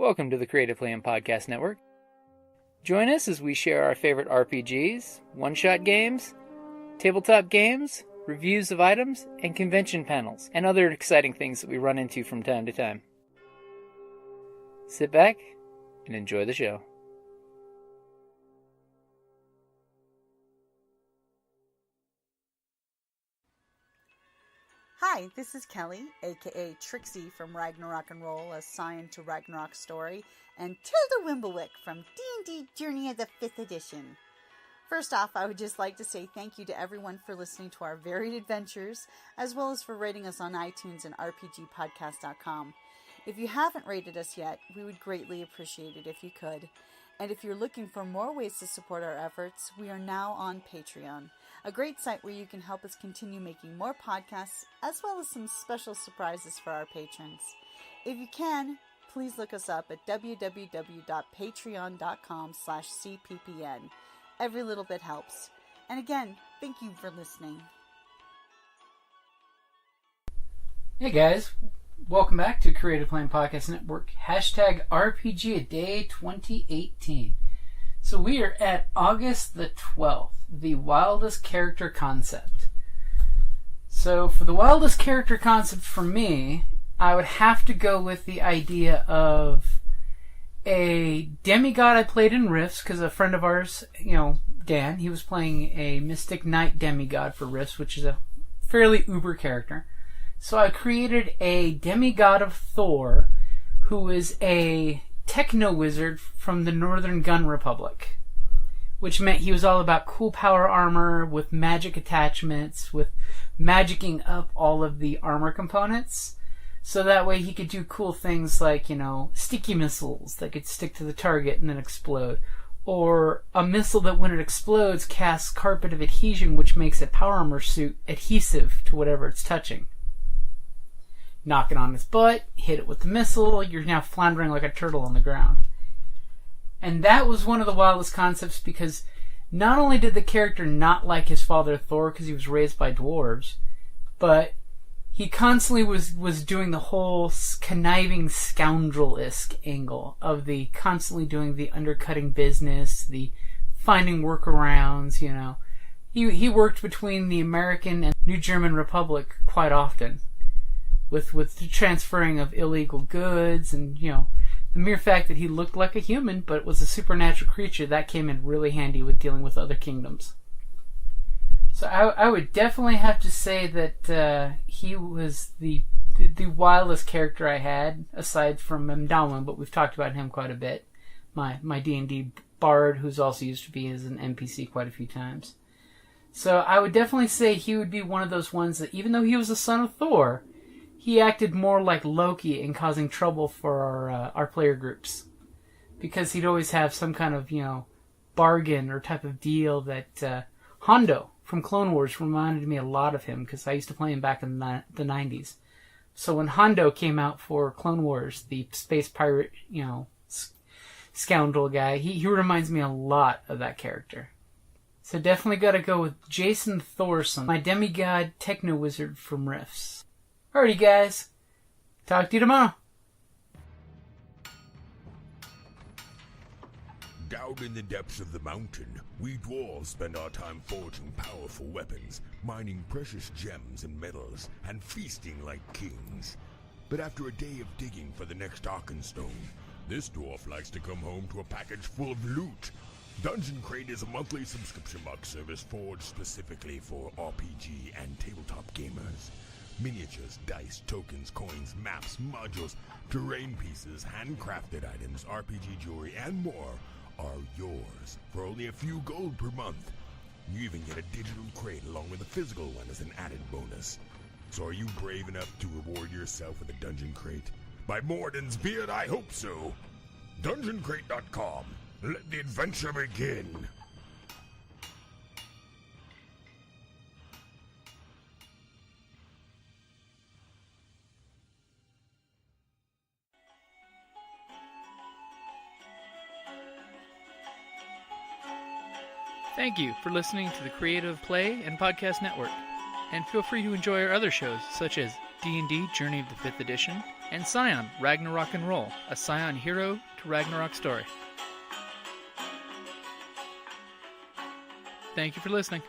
Welcome to the Creative Playing Podcast Network. Join us as we share our favorite RPGs, one-shot games, tabletop games, reviews of items, and convention panels, and other exciting things that we run into from time to time. Sit back and enjoy the show. Hi, this is Kelly, aka Trixie from Ragnarok and Roll, a Scion to Ragnarok story, and Tilda Wimblewick from D&D Journey of the 5th Edition. First off, I would just like to say thank you to everyone for listening to our varied adventures, as well as for rating us on iTunes and RPGpodcast.com. If you haven't rated us yet, we would greatly appreciate it if you could. And if you're looking for more ways to support our efforts, we are now on Patreon, a great site where you can help us continue making more podcasts, as well as some special surprises for our patrons. If you can, please look us up at www.patreon.com/cppn. Every little bit helps. And again, thank you for listening. Hey guys, welcome back to Creative Playing Podcast Network, hashtag RPGADAY2018. So we are at August the 12th, the wildest character concept. So for the wildest character concept for me, I would have to go with the idea of a demigod I played in Rifts, because a friend of ours, Dan, he was playing a Mystic Knight demigod for Rifts, which is a fairly uber character. So I created a demigod of Thor, who is a techno-wizard from the Northern Gun Republic, which meant he was all about cool power armor with magic attachments, with magicking up all of the armor components, so that way he could do cool things like, sticky missiles that could stick to the target and then explode, or a missile that when it explodes casts carpet of adhesion, which makes a power armor suit adhesive to whatever it's touching. Knock it on his butt, hit it with the missile, you're now floundering like a turtle on the ground. And that was one of the wildest concepts, because not only did the character not like his father Thor because he was raised by dwarves, but he constantly was doing the whole conniving scoundrel-esque angle of the constantly doing the undercutting business, the finding workarounds, He worked between the American and New German Republic quite often, with the transferring of illegal goods, and the mere fact that he looked like a human but was a supernatural creature, that came in really handy with dealing with other kingdoms. So I would definitely have to say that he was the wildest character I had, aside from Mdalwin, but we've talked about him quite a bit. My D&D bard, who's also used to be as an NPC quite a few times. So I would definitely say he would be one of those ones that, even though he was the son of Thor, he acted more like Loki in causing trouble for our player groups, because he'd always have some kind of bargain or type of deal that Hondo from Clone Wars reminded me a lot of him, because I used to play him back in the 90s. So when Hondo came out for Clone Wars, the space pirate scoundrel guy, he reminds me a lot of that character. So definitely got to go with Jason Thorson, my demigod techno wizard from Rifts. Alrighty, guys. Talk to you tomorrow. Down in the depths of the mountain, we dwarves spend our time forging powerful weapons, mining precious gems and metals, and feasting like kings. But after a day of digging for the next Arkenstone, this dwarf likes to come home to a package full of loot. Dungeon Crate is a monthly subscription box service forged specifically for RPG and tabletop gamers. Miniatures, dice, tokens, coins, maps, modules, terrain pieces, handcrafted items, RPG jewelry, and more are yours for only a few gold per month. You even get a digital crate along with a physical one as an added bonus. So are you brave enough to reward yourself with a Dungeon Crate? By Morden's beard, I hope so. DungeonCrate.com. Let the adventure begin. Thank you for listening to the Creative Play and Podcast Network, and feel free to enjoy our other shows such as D&D Journey of the 5th Edition, and Scion, Ragnarok and Roll, a Scion hero to Ragnarok story. Thank you for listening.